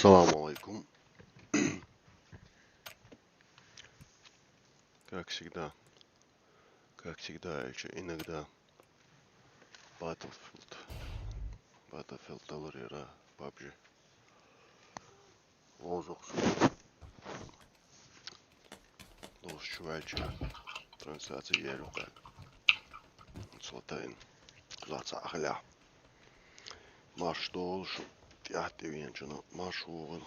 Assalamu alaikum. Как всегда, иногда Battlefield, Battlefield Delaware, PUBG. Лозукс, Лоз Швайча, трансляция Ерука, Slotain, Zatsahля, Marš Dolšu, Fjahti Vienčana, Maršovan.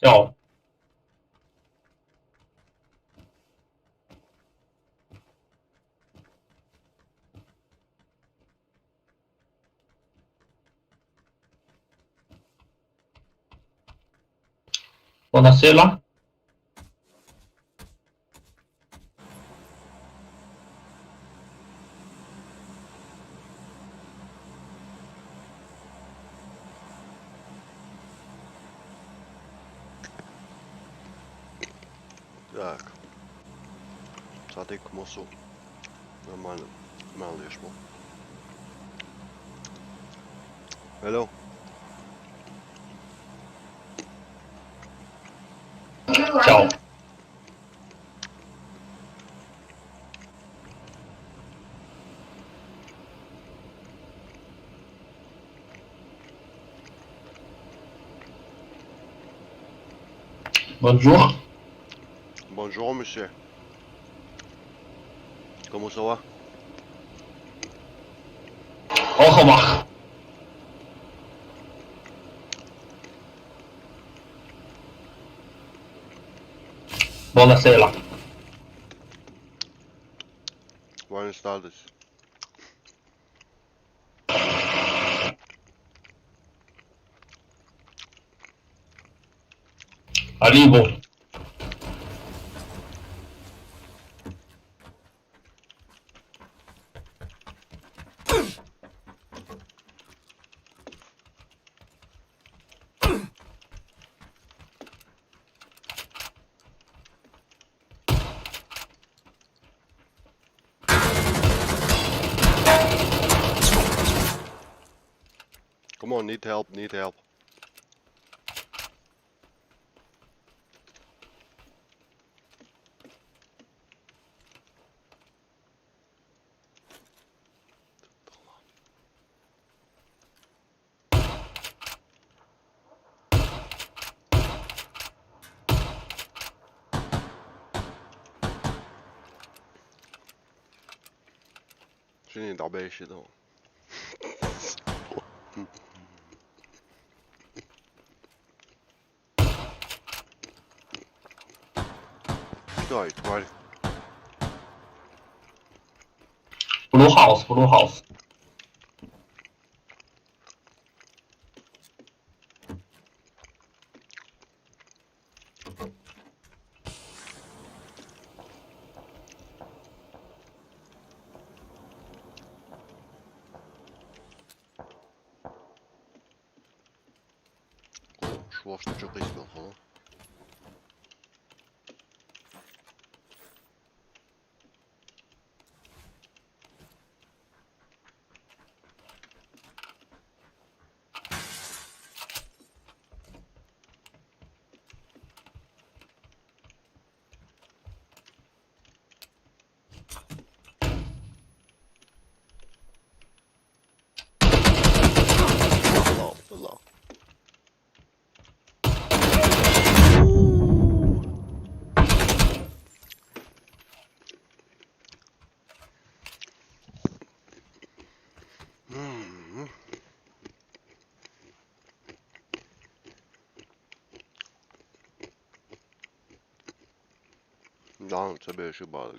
Ciao, buonasera. Так, Садик Мосу. Нормально. Мало ешмо. Hello. Ciao. Bonjour. Bonjour, monsieur. Comment ça va? Au revoir. Buonasera. Buenas tardes. Arrivo. Come on, need help, need help. Şimdi daarbij zit dan. Sorry, twaalf. Blue house, blue house. Şu var çok istiyor falan. Allah Allah. Dałem sobie jeszcze bardzo.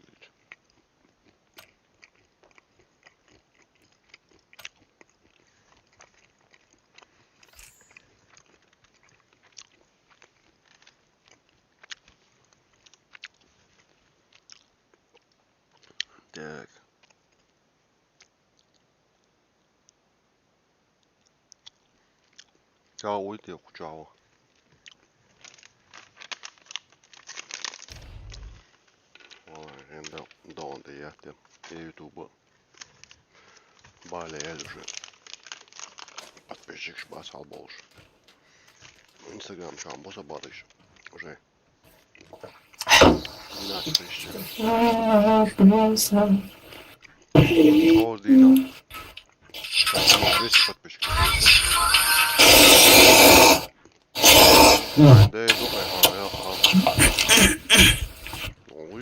Ja, uite cu ceaua. En dagen det jätte. Det är YouTube. Bara leeduse. Подписчик бас алболш. Instagram шам боса барыш. Уже. Дина спрещи. О, Дина. 200 подписчиков. Да, думай, я Ой.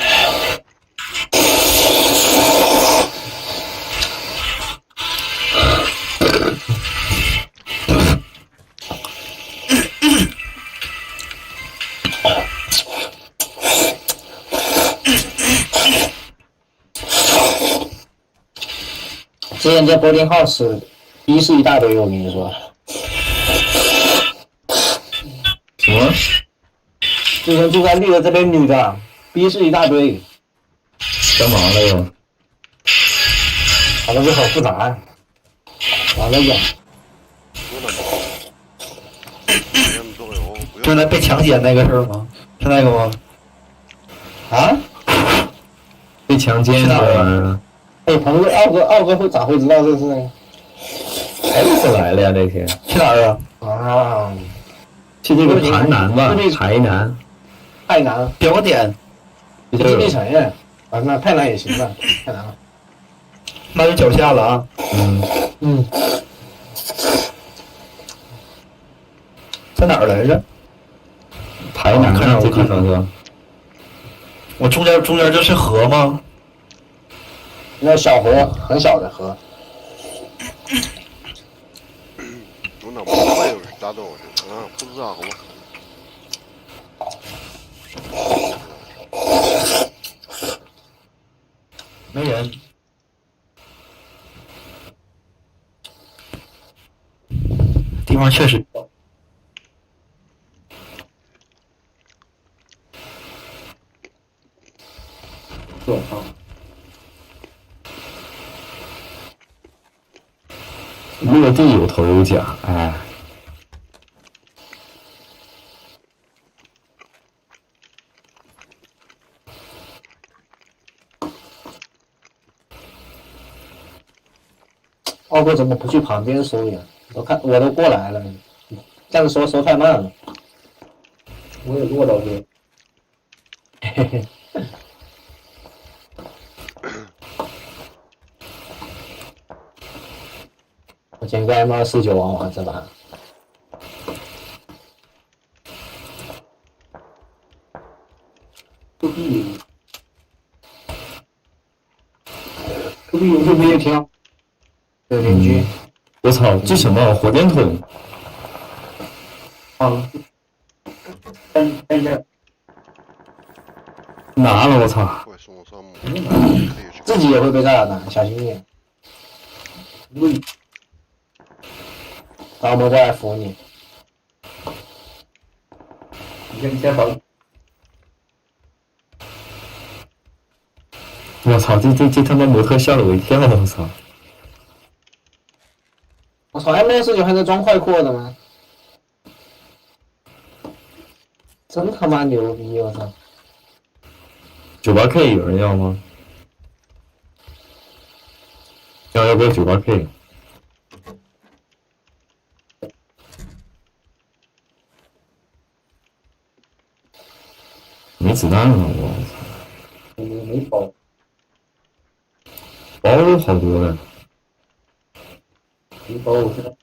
之前在 boarding house 逼是一大堆，我跟你说。什么？之前住在绿的这边女的逼是一大堆，干嘛了又？反正就很复杂。完了讲，就那被强奸那个事儿吗？是那个吗？啊？被强奸这玩意儿？哎，鹏哥，奥哥会咋会知道这是那个？哎，怎么来了呀？那天去哪儿啊？啊，去这个台南吧，台南。太难了，标个点，吉林城呀，啊，那太难也行吧，太难了。那就脚下了啊。嗯，在哪儿来着？台南啊，这地方是吧？我中间这是河吗？那小河，很小的河。我那我也是打到去，啊，不知道吗？没人。地方确实。我操！落地有头有甲，哎。奥哥怎么不去旁边收呀？我都过来了，这样收太慢了。我也落到这。嘿嘿。我今天个 M249玩这把。不必，不必有这边也挺好。有邻居。我操，这什么火箭筒？啊。等着。拿了，我操！自己也会被炸的，小心点。然后我们过来扶你。你先跑。我操，这他妈模特吓了我一跳！我操！我操 ，M249还在装快扩的吗？真他妈牛逼！我操。98K 有人要吗？要不要98K？没子弹了，我操！没包。包了好多了。没包我知道。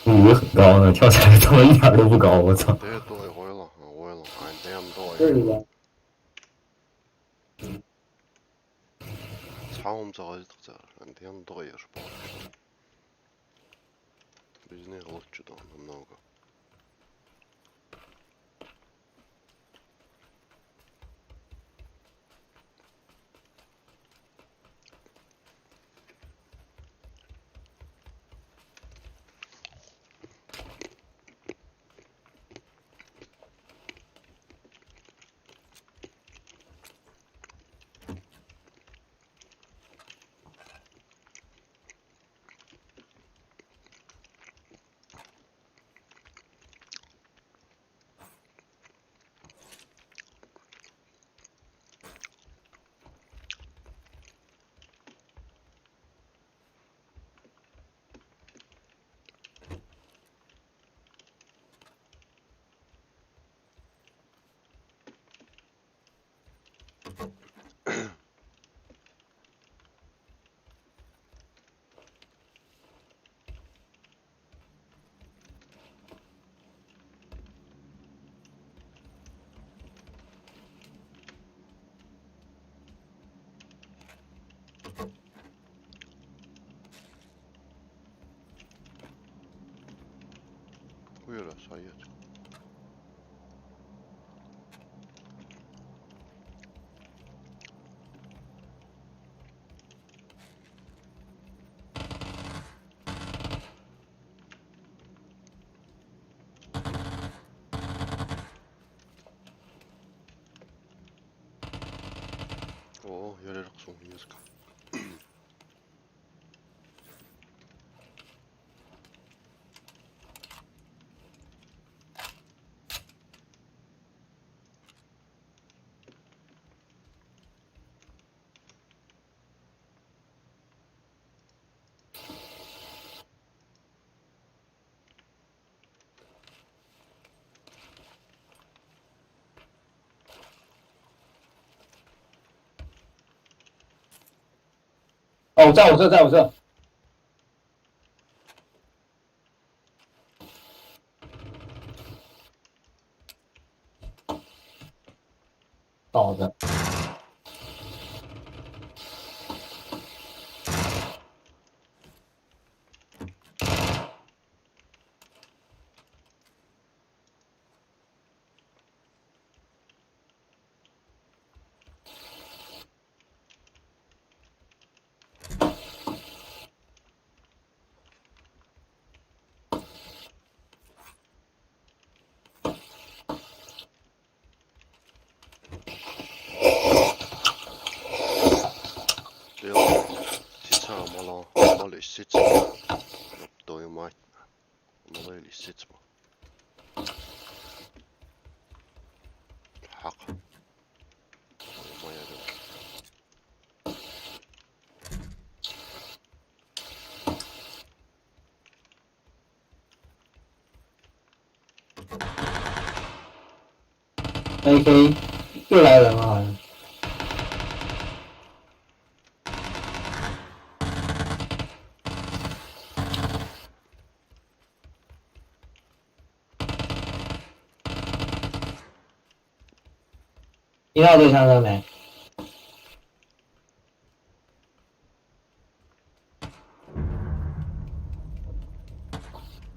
我以为很高呢，跳起来他妈一点都不高，我操！这多一回了，我了，俺这样多这里边。Saum zaitse, en tiedä toi jos paljon. Без них лучше там намного. Où est là, ça y est. Oo, jälle raksuu mieska.哦，在我这，在我这。倒着。Mä olis sitsma. No toi mait. Mä olis sitsma. Hak. Toi maja joo. AK 又来人了，好像。听到对枪声没？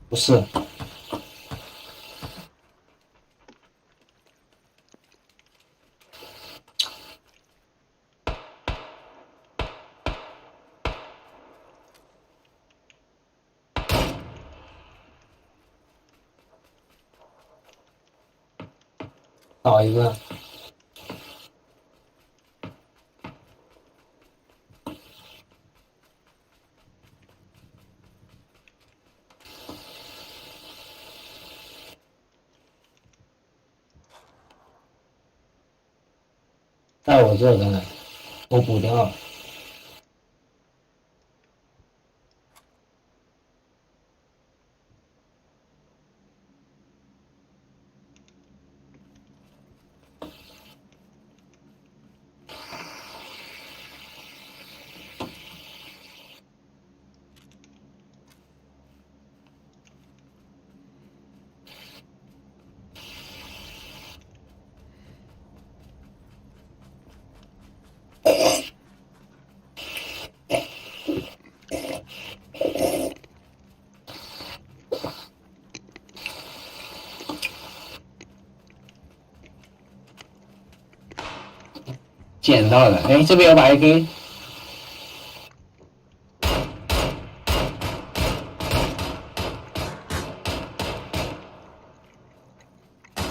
不是。倒一个。在我这呢，我补掉了。捡到了，哎，这边有把 AK，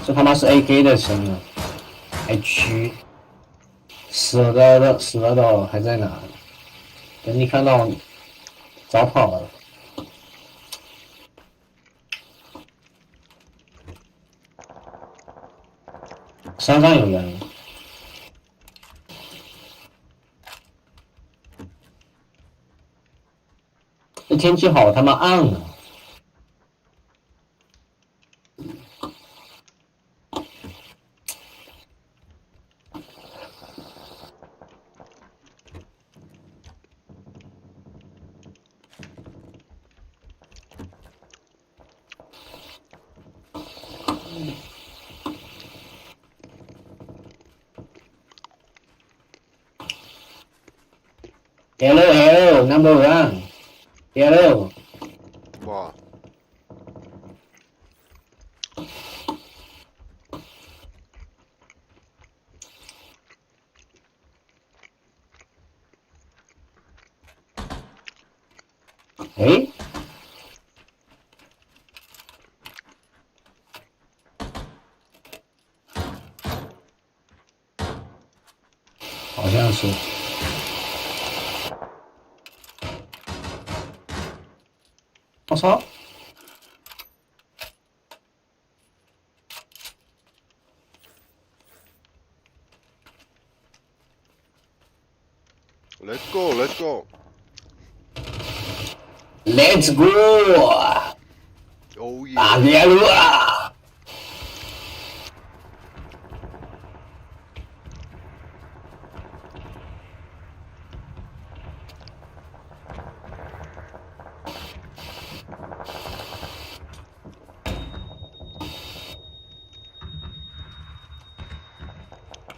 这他妈是 AK 的声啊，还狙，死了的还在哪？等你看到，早跑了。山上有人。这天气好他妈暗啊！ Hello, number one. Hello. 哇，哎，好像是。我操！ Let's go, let's go. Let's go！ Oh 打 yeah. 边路啊！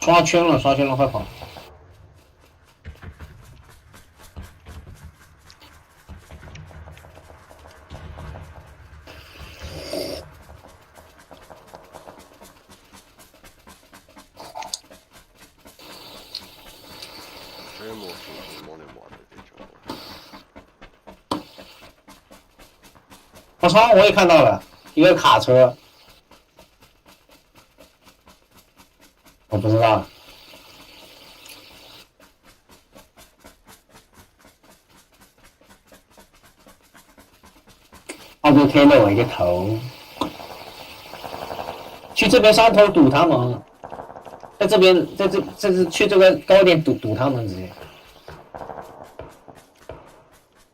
刷圈了，刷圈了，快跑！这魔术是没得嘛的，这球。我操！我也看到了一个卡车，我不知道。奥哥 K 了我一个头，去这边山头堵他们，在这边，这去这个高点堵他们直接。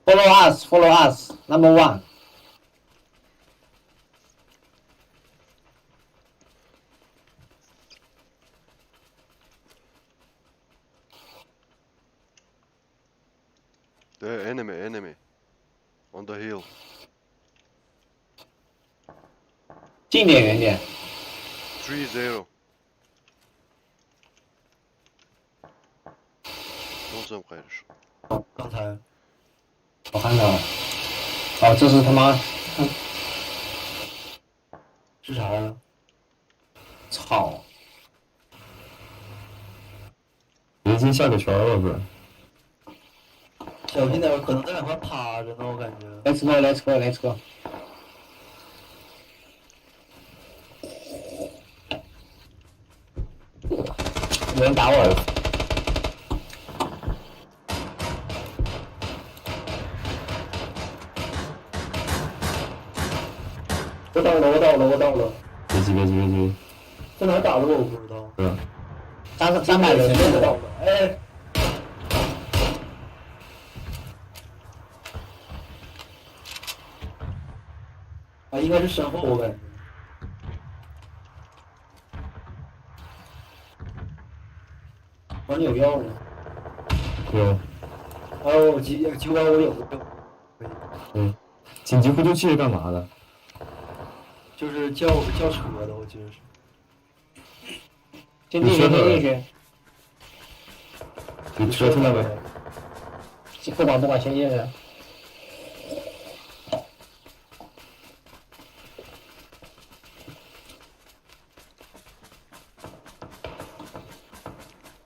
Follow us, number one。对 enemy on the hill. 近点远点， 3-0. 弄这么快的事。刚才我看到了。哦，这是他妈，是啥呀？操！已经下个圈了不是？小心点，可能在两块趴着呢，我感觉。 Let's go, let's go, let's go。有人打我了。我到了。别急，在哪打的我不知道。是吧？ 300人就到了。哎，啊，应该是身后，我感觉。你有药吗？有，哦，急管我有个药，紧急呼救器是干嘛的？就是叫车的，我记得是。先进去。你车去那边。不管，先进去。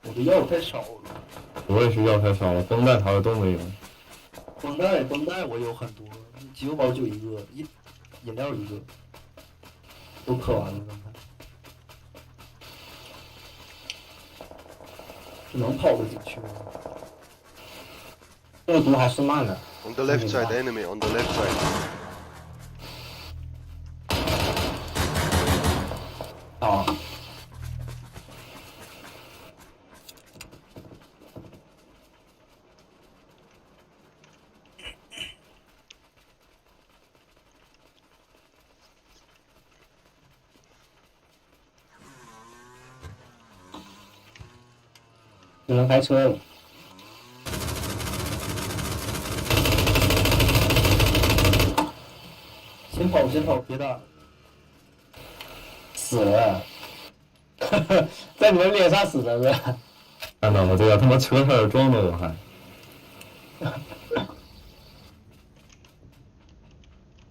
我的药太少了。我也是药太少了，绷带好像都没有。绷带我有很多，急救包就一个，饮料一个，都磕完了刚才。这能跑得进去吗？这个毒还是慢的。 On the left side, enemy on the left side. 哦。只能开车了。先跑，别打。死了，在你们脸上死了是吧？看到了，这个他妈车差点撞到我还。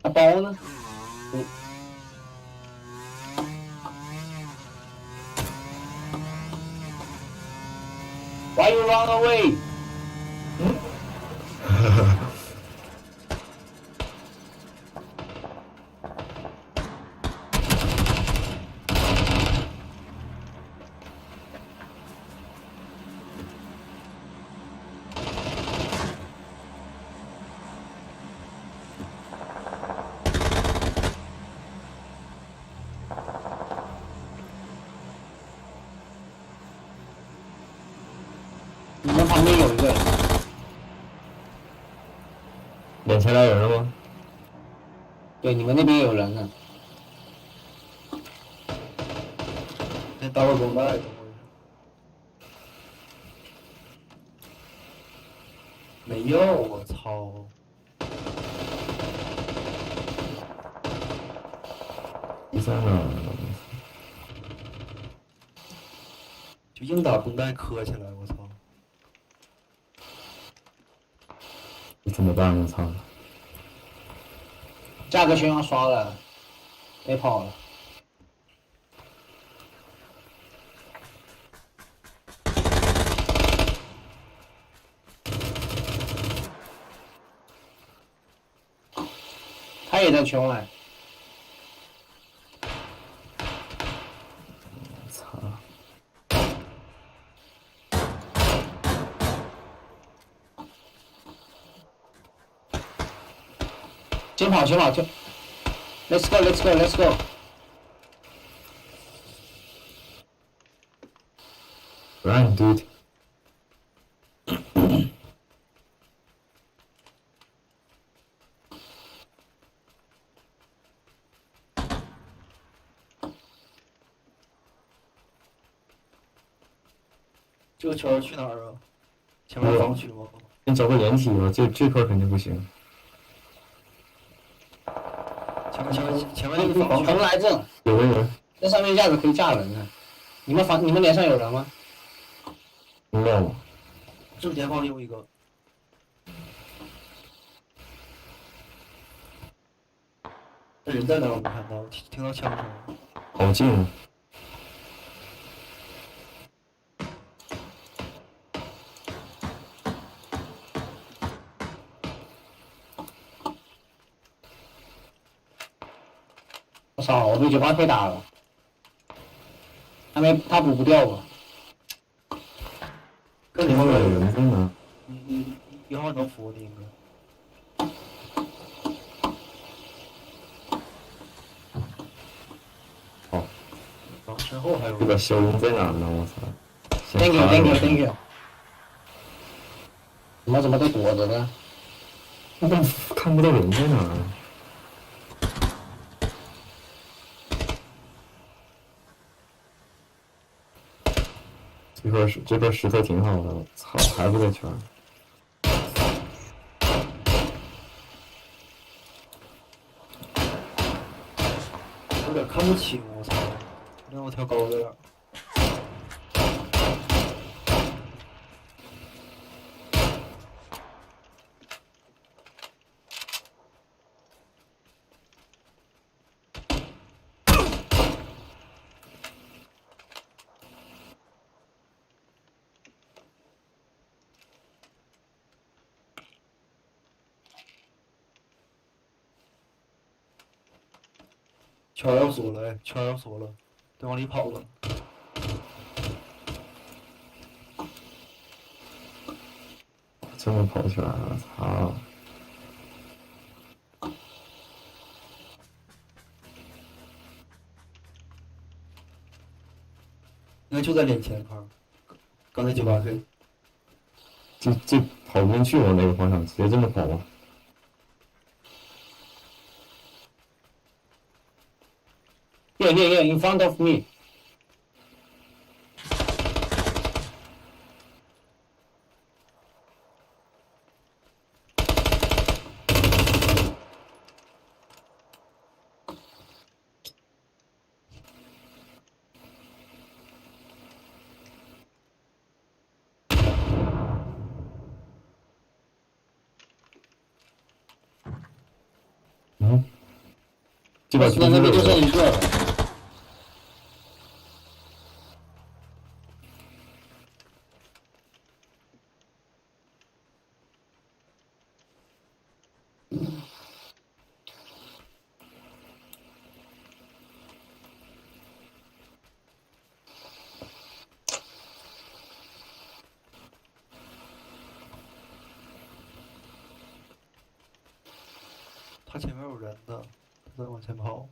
那包呢？Why you run away？你们旁边有一个人，脸前来有人了吗？对，你们那边有人呢。先打个绷带，等会儿。没有，我操！第三个，就硬打绷带磕起来，我操！你怎么办？我操！价格圈要刷了，别跑了。他也在圈外，操！先跑先跑就 ，Let's go Let's go Let's go。Run, dude！这个圈去哪儿啊？前面防区吗？你找个掩体吧，这块肯定不行。前面那个防区咱们来这，有个人，这上面架子可以架人的。你们脸上有人吗？没有。正前方有一个，那人在哪儿？我没看到，听到枪声。好近啊！我操，我被98推打了，他补不掉吧？跟前面有人在哪？你一会儿能扶你应该。好，然后身后还有这个小人在哪呢？我操！先 Thank you 爬 Thank you 过去 Thank you。你们怎么都躲着呢？看不到人在哪儿。这块石头挺好的，我操，还不在圈儿。有点看不清，我操！让我调高点儿。圈要缩了，哎，圈要缩了，得往里跑了。这么跑起来了，操！应该就在脸前方，刚才98对。这跑不进去往那个方向，直接这么跑吧。Here in front of me。这把那边就剩一个了。他前面有人的，他在往前跑。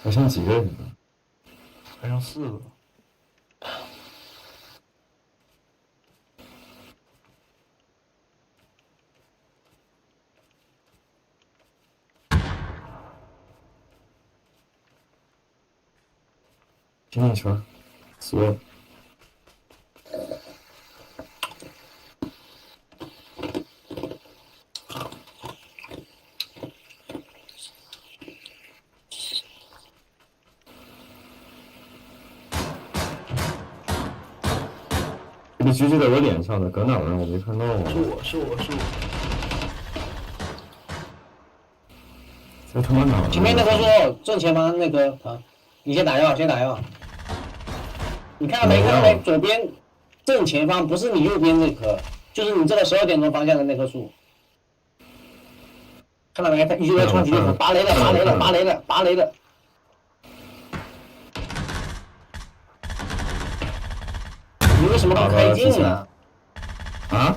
还剩几个人呢？还剩4个。停一圈，死了。这个狙击在我脸上的，搁哪儿呢？我没看到啊。是我。在他妈哪儿？前面那棵树，正前方那个啊，你先打药，先打药。你看到没？看到没？左边正前方不是你右边这棵，就是你这个12点钟方向的那棵树。看到没？他一直在冲击口，拔雷了，拔雷了，拔雷了，拔雷了。你为什么不开镜啊？啊？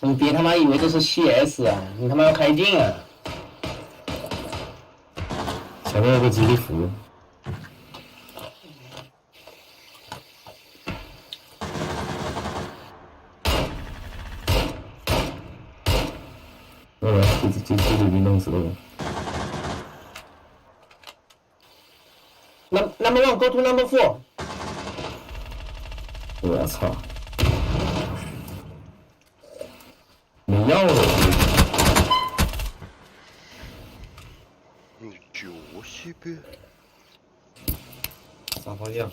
你别他妈以为这是 CS 啊！你他妈要开镜啊！前面有个基地服。这给弄死了我。Number one, go to number 4。我操！没药了。Ничего себе. 啥方向？